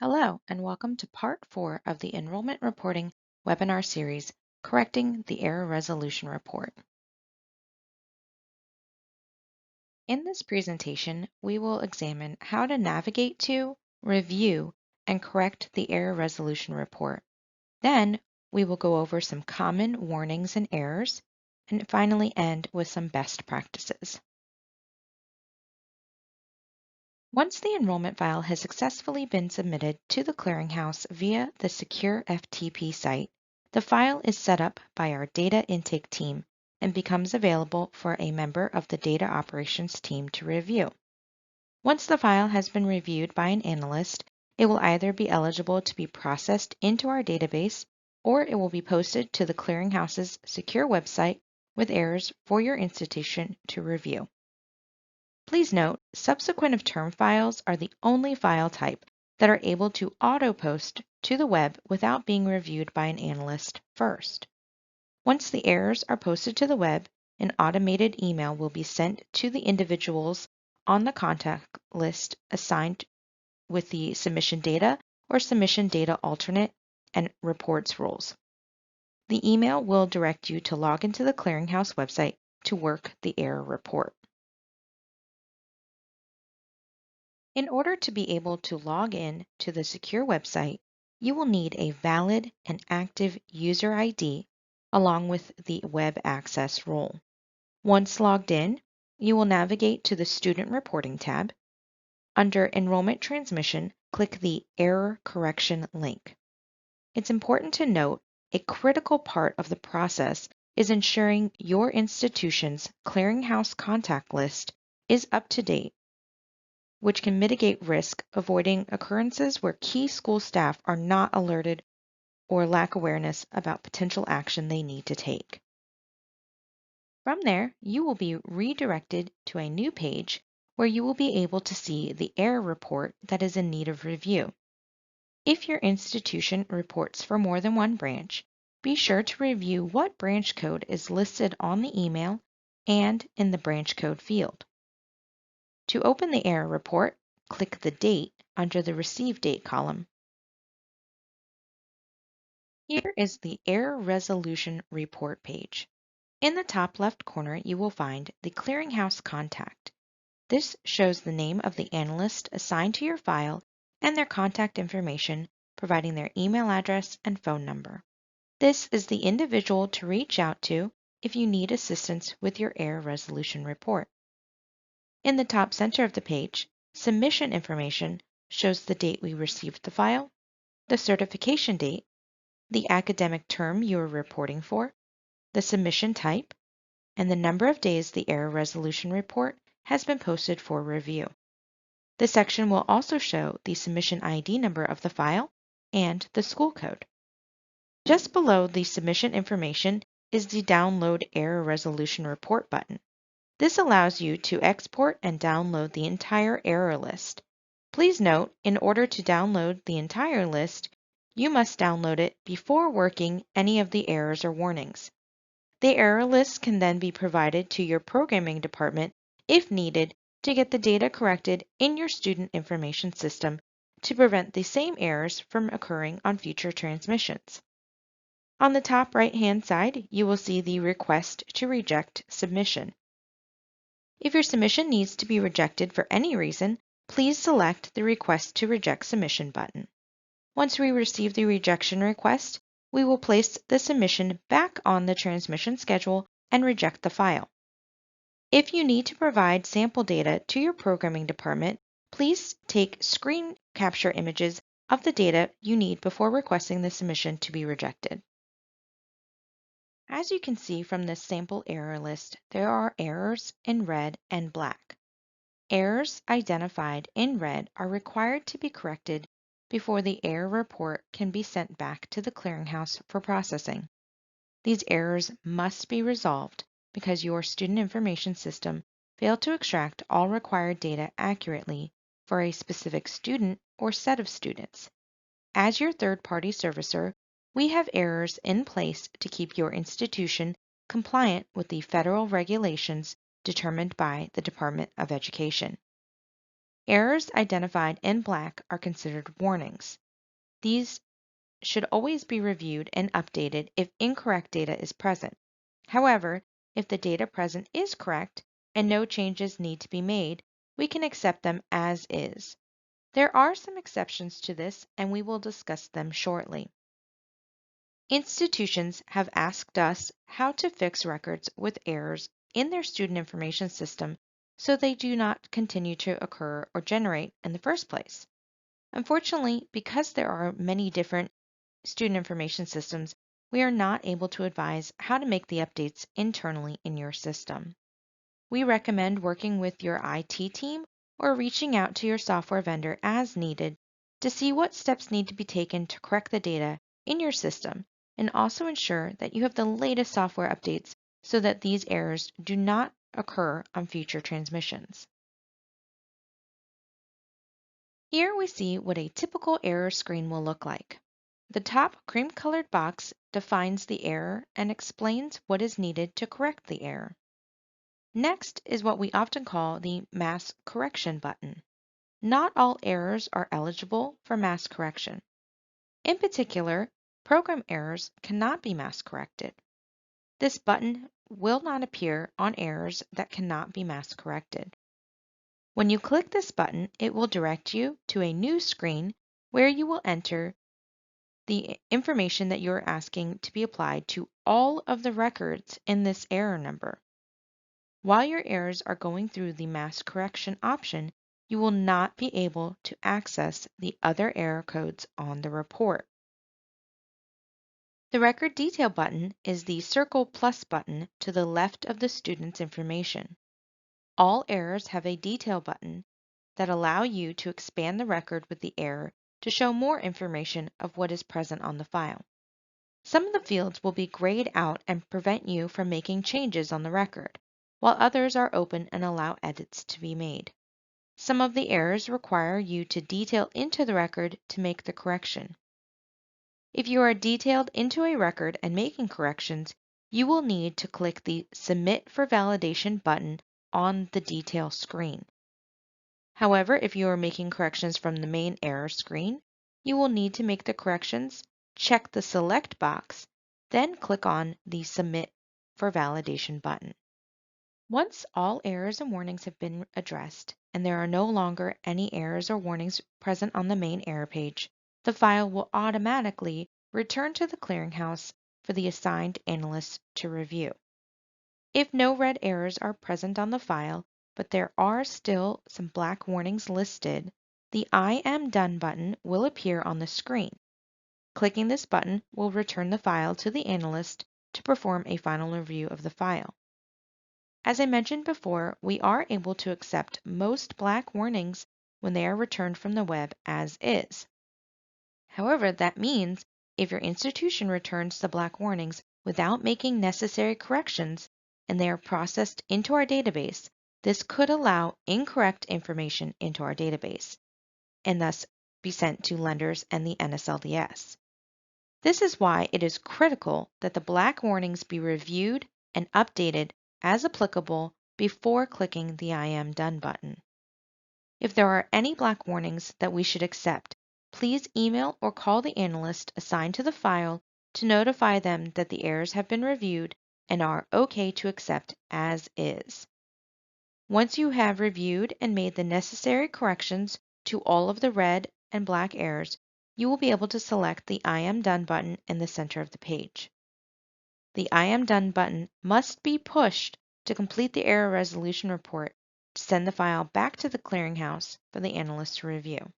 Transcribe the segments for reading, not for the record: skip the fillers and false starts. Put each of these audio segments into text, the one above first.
Hello, and welcome to part 4 of the Enrollment Reporting webinar series, Correcting the Error Resolution Report. In this presentation, we will examine how to navigate to, review, and correct the Error Resolution Report. Then, we will go over some common warnings and errors, and finally end with some best practices. Once the enrollment file has successfully been submitted to the clearinghouse via the secure FTP site, the file is set up by our data intake team and becomes available for a member of the data operations team to review. Once the file has been reviewed by an analyst, it will either be eligible to be processed into our database or it will be posted to the clearinghouse's secure website with errors for your institution to review. Please note, subsequent of term files are the only file type that are able to auto-post to the web without being reviewed by an analyst first. Once the errors are posted to the web, an automated email will be sent to the individuals on the contact list assigned with the submission data or submission data alternate and reports rules. The email will direct you to log into the clearinghouse website to work the error report. In order to be able to log in to the secure website, you will need a valid and active user ID along with the web access role. Once logged in, you will navigate to the Student Reporting tab. Under Enrollment Transmission, click the Error Correction link. It's important to note a critical part of the process is ensuring your institution's clearinghouse contact list is up to date, which can mitigate risk, avoiding occurrences where key school staff are not alerted or lack awareness about potential action they need to take. From there, you will be redirected to a new page where you will be able to see the error report that is in need of review. If your institution reports for more than one branch, be sure to review what branch code is listed on the email and in the branch code field. To open the error report, click the date under the Receive Date column. Here is the Error Resolution Report page. In the top left corner, you will find the Clearinghouse Contact. This shows the name of the analyst assigned to your file and their contact information, providing their email address and phone number. This is the individual to reach out to if you need assistance with your error resolution report. In the top center of the page, submission information shows the date we received the file, the certification date, the academic term you are reporting for, the submission type, and the number of days the error resolution report has been posted for review. The section will also show the submission ID number of the file and the school code. Just below the submission information is the Download Error Resolution Report button. This allows you to export and download the entire error list. Please note, in order to download the entire list, you must download it before working any of the errors or warnings. The error list can then be provided to your programming department if needed to get the data corrected in your student information system to prevent the same errors from occurring on future transmissions. On the top right-hand side, you will see the Request to Reject submission. If your submission needs to be rejected for any reason, please select the Request to Reject Submission button. Once we receive the rejection request, we will place the submission back on the transmission schedule and reject the file. If you need to provide sample data to your programming department, please take screen capture images of the data you need before requesting the submission to be rejected. As you can see from this sample error list, there are errors in red and black. Errors identified in red are required to be corrected before the error report can be sent back to the clearinghouse for processing. These errors must be resolved because your student information system failed to extract all required data accurately for a specific student or set of students. As your third-party servicer, we have errors in place to keep your institution compliant with the federal regulations determined by the Department of Education. Errors identified in black are considered warnings. These should always be reviewed and updated if incorrect data is present. However, if the data present is correct and no changes need to be made, we can accept them as is. There are some exceptions to this, and we will discuss them shortly. Institutions have asked us how to fix records with errors in their student information system so they do not continue to occur or generate in the first place. Unfortunately, because there are many different student information systems, we are not able to advise how to make the updates internally in your system. We recommend working with your IT team or reaching out to your software vendor as needed to see what steps need to be taken to correct the data in your system, and also ensure that you have the latest software updates so that these errors do not occur on future transmissions. Here we see what a typical error screen will look like. The top cream-colored box defines the error and explains what is needed to correct the error. Next is what we often call the mass correction button. Not all errors are eligible for mass correction. In particular, program errors cannot be mass corrected. This button will not appear on errors that cannot be mass corrected. When you click this button, it will direct you to a new screen where you will enter the information that you're asking to be applied to all of the records in this error number. While your errors are going through the mass correction option, you will not be able to access the other error codes on the report. The Record Detail button is the circle plus button to the left of the student's information. All errors have a detail button that allow you to expand the record with the error to show more information of what is present on the file. Some of the fields will be grayed out and prevent you from making changes on the record, while others are open and allow edits to be made. Some of the errors require you to detail into the record to make the correction. If you are detailed into a record and making corrections, you will need to click the Submit for Validation button on the detail screen. However, if you are making corrections from the main error screen, you will need to make the corrections, check the Select box, then click on the Submit for Validation button. Once all errors and warnings have been addressed, and there are no longer any errors or warnings present on the main error page, the file will automatically return to the clearinghouse for the assigned analyst to review. If no red errors are present on the file, but there are still some black warnings listed, the I am done button will appear on the screen. Clicking this button will return the file to the analyst to perform a final review of the file. As I mentioned before, we are able to accept most black warnings when they are returned from the web as is. However, that means if your institution returns the black warnings without making necessary corrections and they are processed into our database, this could allow incorrect information into our database and thus be sent to lenders and the NSLDS. This is why it is critical that the black warnings be reviewed and updated as applicable before clicking the I am done button. If there are any black warnings that we should accept, please email or call the analyst assigned to the file to notify them that the errors have been reviewed and are okay to accept as is. Once you have reviewed and made the necessary corrections to all of the red and black errors, you will be able to select the I am done button in the center of the page. The I am done button must be pushed to complete the error resolution report to send the file back to the clearinghouse for the analyst to review.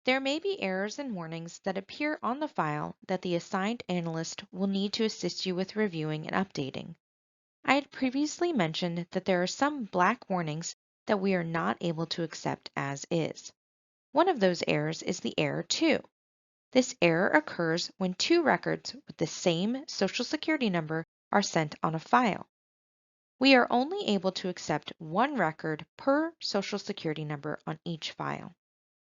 There may be errors and warnings that appear on the file that the assigned analyst will need to assist you with reviewing and updating. I had previously mentioned that there are some black warnings that we are not able to accept as is. One of those errors is the error 2. This error occurs when two records with the same Social Security number are sent on a file. We are only able to accept one record per Social Security number on each file.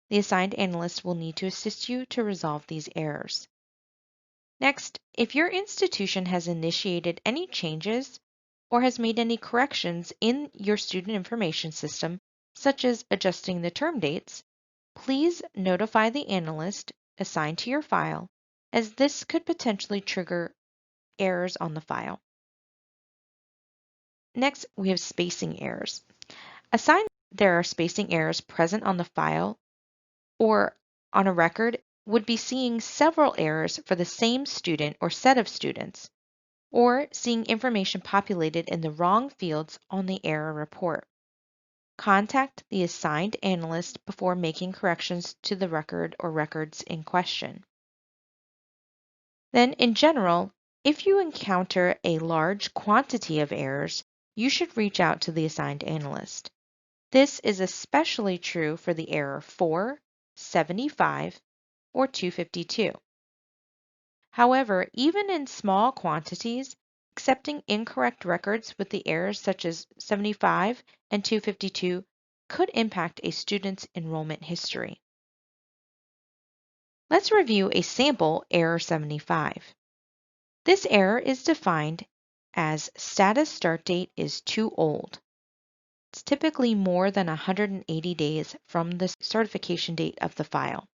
The assigned analyst will need to assist you to resolve these errors. Next, if your institution has initiated any changes or has made any corrections in your student information system, such as adjusting the term dates, please notify the analyst assigned to your file, as this could potentially trigger errors on the file. Next, we have spacing errors. A sign there are spacing errors present on the file or on a record would be seeing several errors for the same student or set of students, or seeing information populated in the wrong fields on the error report. Contact the assigned analyst before making corrections to the record or records in question. Then, in general, if you encounter a large quantity of errors, you should reach out to the assigned analyst. This is especially true for the error 4, 75, or 252. However, even in small quantities, accepting incorrect records with the errors such as 75 and 252 could impact a student's enrollment history. Let's review a sample error 75. This error is defined as status start date is too old. It's typically more than 180 days from the certification date of the file.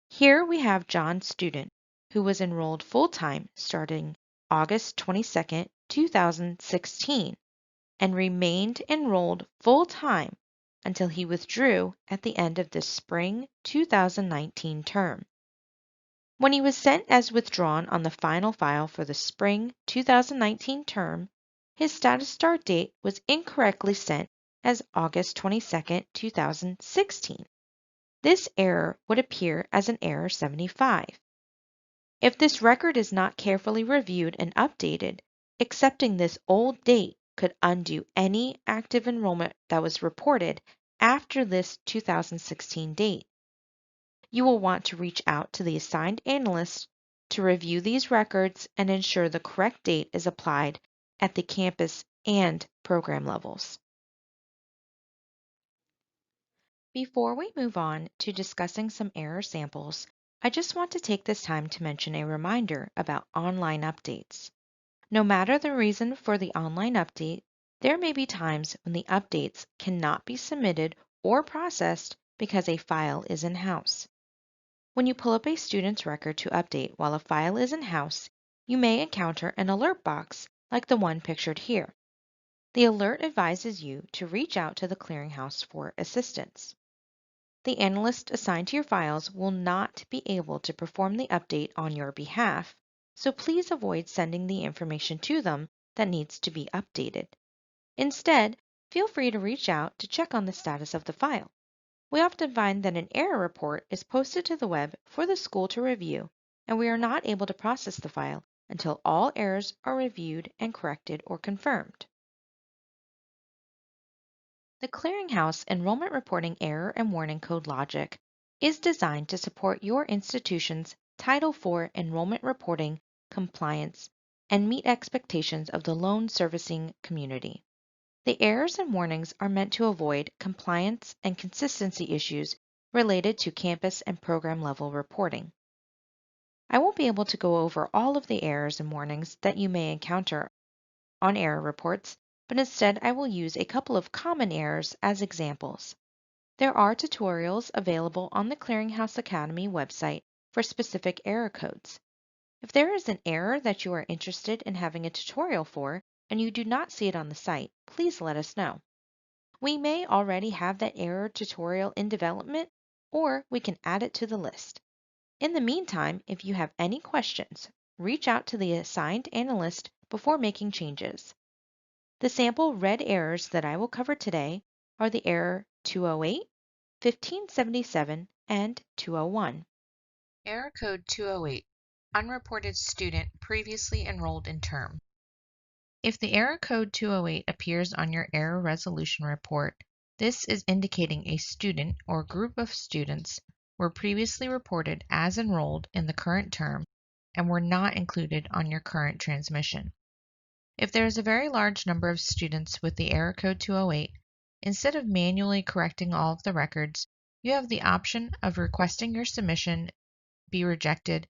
Here we have John's student, who was enrolled full-time starting August 22, 2016, and remained enrolled full-time until he withdrew at the end of the spring 2019 term. When he was sent as withdrawn on the final file for the spring 2019 term, his status start date was incorrectly sent as August 22, 2016. This error would appear as an error 75. If this record is not carefully reviewed and updated, accepting this old date could undo any active enrollment that was reported after this 2016 date. You will want to reach out to the assigned analyst to review these records and ensure the correct date is applied at the campus and program levels. Before we move on to discussing some error samples, I just want to take this time to mention a reminder about online updates. No matter the reason for the online update, there may be times when the updates cannot be submitted or processed because a file is in-house. When you pull up a student's record to update while a file is in-house, you may encounter an alert box like the one pictured here. The alert advises you to reach out to the clearinghouse for assistance. The analyst assigned to your files will not be able to perform the update on your behalf, so please avoid sending the information to them that needs to be updated. Instead, feel free to reach out to check on the status of the file. We often find that an error report is posted to the web for the school to review, and we are not able to process the file until all errors are reviewed and corrected or confirmed. The Clearinghouse Enrollment Reporting Error and Warning Code logic is designed to support your institution's Title IV enrollment reporting, compliance, and meet expectations of the loan servicing community. The errors and warnings are meant to avoid compliance and consistency issues related to campus and program level reporting. I won't be able to go over all of the errors and warnings that you may encounter on error reports, but instead I will use a couple of common errors as examples. There are tutorials available on the Clearinghouse Academy website for specific error codes. If there is an error that you are interested in having a tutorial for and you do not see it on the site, please let us know. We may already have that error tutorial in development, or we can add it to the list. In the meantime, if you have any questions, reach out to the assigned analyst before making changes. The sample red errors that I will cover today are the error 208, 1577, and 201. Error code 208, unreported student previously enrolled in term. If the error code 208 appears on your error resolution report, this is indicating a student or group of students were previously reported as enrolled in the current term and were not included on your current transmission. If there is a very large number of students with the error code 208, instead of manually correcting all of the records, you have the option of requesting your submission be rejected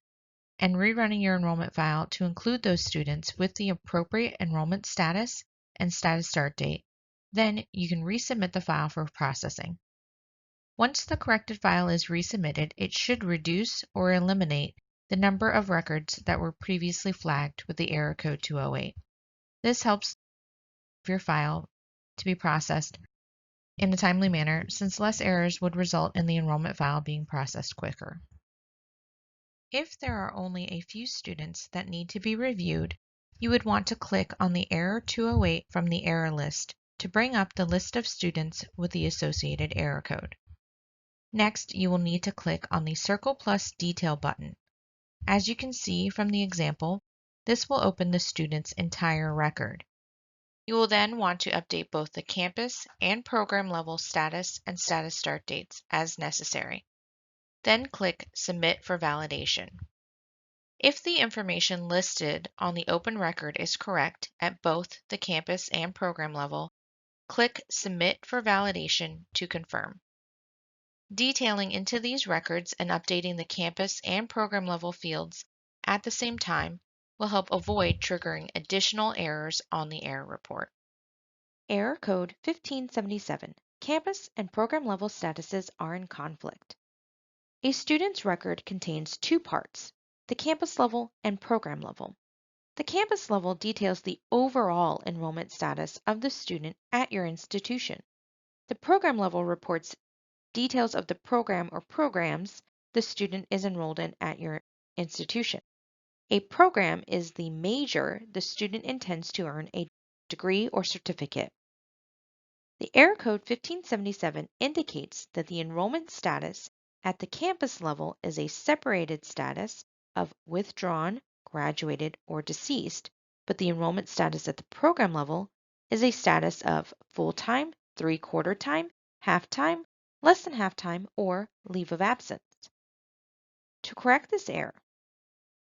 and rerunning your enrollment file to include those students with the appropriate enrollment status and status start date, then you can resubmit the file for processing. Once the corrected file is resubmitted, it should reduce or eliminate the number of records that were previously flagged with the error code 208. This helps your file to be processed in a timely manner, since less errors would result in the enrollment file being processed quicker. If there are only a few students that need to be reviewed, you would want to click on the Error 208 from the error list to bring up the list of students with the associated error code. Next, you will need to click on the Circle Plus Detail button. As you can see from the example, this will open the student's entire record. You will then want to update both the campus and program level status and status start dates as necessary. Then click Submit for validation. If the information listed on the open record is correct at both the campus and program level, click Submit for validation to confirm. Detailing into these records and updating the campus and program level fields at the same time will help avoid triggering additional errors on the error report. Error code 1577. Campus and program level statuses are in conflict. A student's record contains two parts, the campus level and program level. The campus level details the overall enrollment status of the student at your institution. The program level reports details of the program or programs the student is enrolled in at your institution. A program is the major the student intends to earn a degree or certificate. The error code 1577 indicates that the enrollment status at the campus level is a separated status of withdrawn, graduated, or deceased, but the enrollment status at the program level is a status of full-time, three-quarter time, half-time, less than half-time, or leave of absence. To correct this error,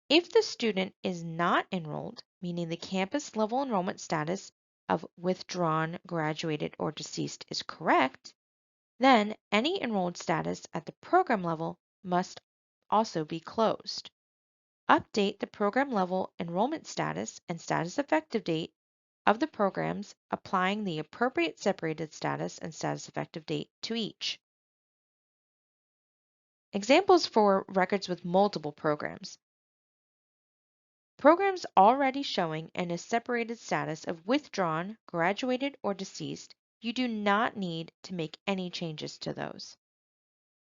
if the student is not enrolled, meaning the campus level enrollment status of withdrawn, graduated, or deceased is correct, then any enrolled status at the program level must also be closed. Update the program level enrollment status and status effective date of the programs, applying the appropriate separated status and status effective date to each. Examples for records with multiple programs. Programs already showing in a separated status of withdrawn, graduated, or deceased, you do not need to make any changes to those.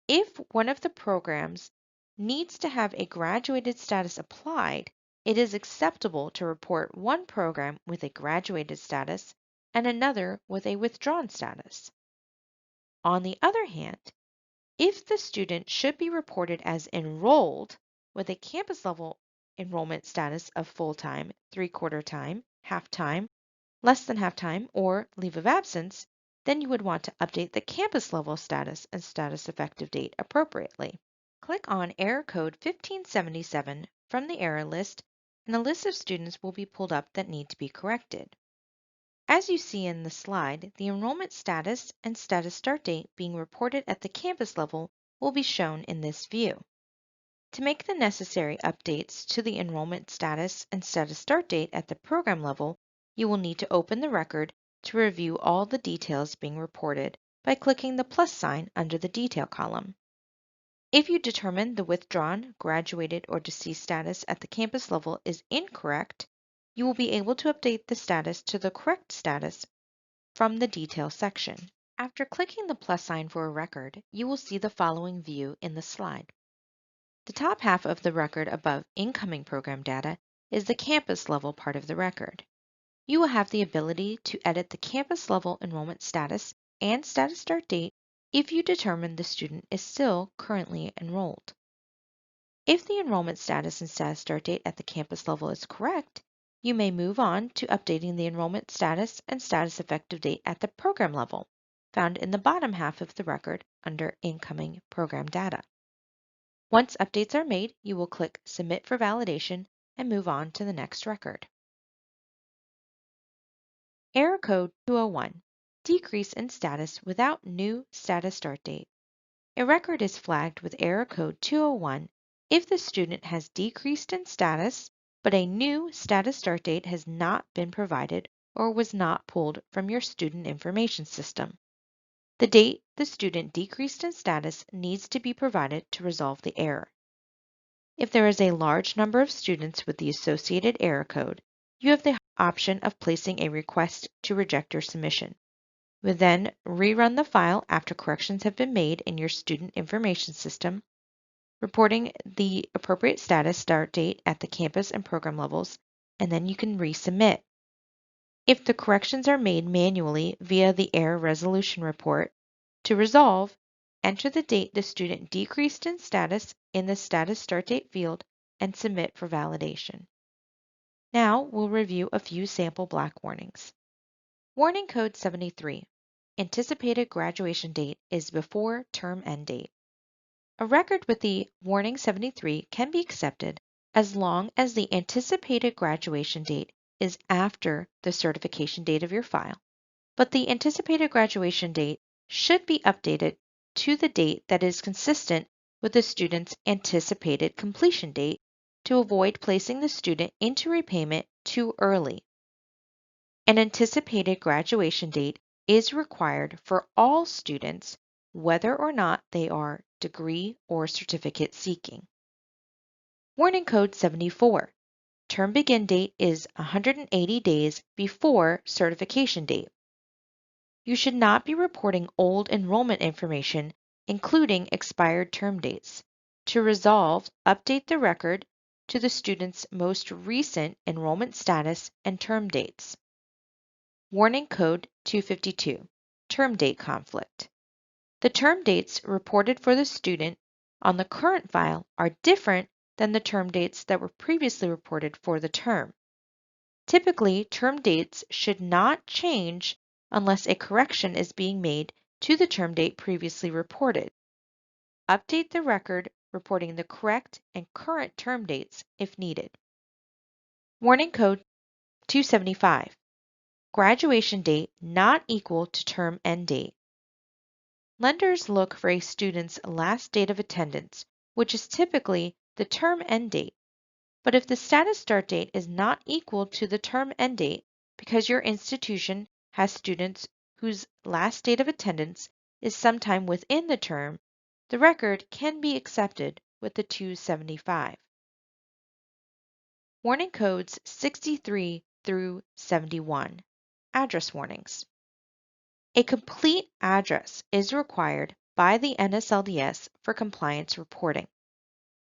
If one of the programs needs to have a graduated status applied, it is acceptable to report one program with a graduated status and another with a withdrawn status. On the other hand, if the student should be reported as enrolled with a campus level enrollment status of full-time, three-quarter time, half-time, less than half-time, or leave of absence, then you would want to update the campus level status and status effective date appropriately. Click on Error Code 1577 from the error list, and a list of students will be pulled up that need to be corrected. As you see in the slide, the enrollment status and status start date being reported at the campus level will be shown in this view. To make the necessary updates to the enrollment status and status start date at the program level, you will need to open the record to review all the details being reported by clicking the plus sign under the detail column. If you determine the withdrawn, graduated, or deceased status at the campus level is incorrect, you will be able to update the status to the correct status from the detail section. After clicking the plus sign for a record, you will see the following view in the slide. The top half of the record above incoming program data is the campus level part of the record. You will have the ability to edit the campus level enrollment status and status start date if you determine the student is still currently enrolled. If the enrollment status and status start date at the campus level is correct, you may move on to updating the enrollment status and status effective date at the program level, found in the bottom half of the record under Incoming Program Data. Once updates are made, you will click Submit for validation and move on to the next record. Error code 201, decrease in status without new status start date. A record is flagged with error code 201 If the student has decreased in status, but a new status start date has not been provided or was not pulled from your student information system. The date the student decreased in status needs to be provided to resolve the error. If there is a large number of students with the associated error code, you have the option of placing a request to reject your submission. We then rerun the file after corrections have been made in your student information system, reporting the appropriate status start date at the campus and program levels, and then you can resubmit. If the corrections are made manually via the error resolution report, to resolve, enter the date the student decreased in status in the status start date field and submit for validation. Now we'll review a few sample black warnings. Warning code 73. Anticipated graduation date is before term end date. A record with the warning 73 can be accepted as long as the anticipated graduation date is after the certification date of your file, but the anticipated graduation date should be updated to the date that is consistent with the student's anticipated completion date to avoid placing the student into repayment too early. An anticipated graduation date is required for all students, whether or not they are degree or certificate seeking. Warning code 74. Term begin date is 180 days before certification date. You should not be reporting old enrollment information, including expired term dates. To resolve, update the record to the student's most recent enrollment status and term dates. Warning code 252, term date conflict. The term dates reported for the student on the current file are different than the term dates that were previously reported for the term. Typically, term dates should not change unless a correction is being made to the term date previously reported. Update the record reporting the correct and current term dates if needed. Warning code 275. Graduation date not equal to term end date. Lenders look for a student's last date of attendance, which is typically the term end date. But if the status start date is not equal to the term end date because your institution has students whose last date of attendance is sometime within the term, the record can be accepted with the 275. Warning codes 63 through 71. Address warnings. A complete address is required by the NSLDS for compliance reporting.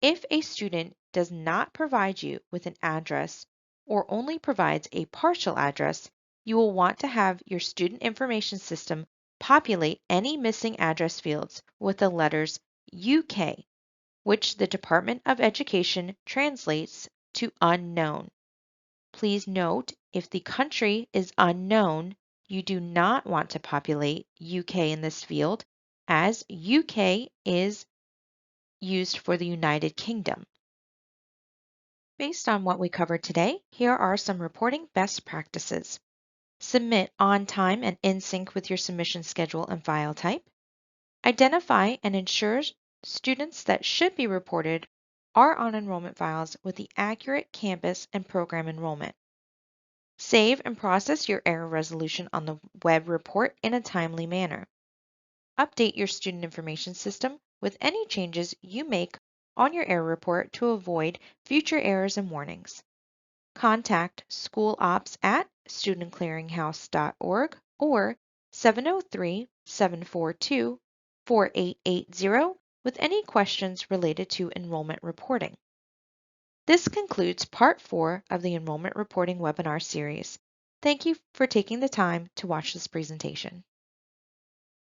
If a student does not provide you with an address or only provides a partial address, you will want to have your student information system populate any missing address fields with the letters UK, which the Department of Education translates to unknown. Please note, if the country is unknown, you do not want to populate UK in this field, as UK is used for the United Kingdom. Based on what we covered today, here are some reporting best practices. Submit on time and in sync with your submission schedule and file type. Identify and ensure students that should be reported are on enrollment files with the accurate campus and program enrollment. Save and process your error resolution on the web report in a timely manner. Update your student information system with any changes you make on your error report to avoid future errors and warnings. Contact School Ops at studentclearinghouse.org or 703-742-4880 with any questions related to enrollment reporting. This concludes Part 4 of the Enrollment Reporting webinar series. Thank you for taking the time to watch this presentation.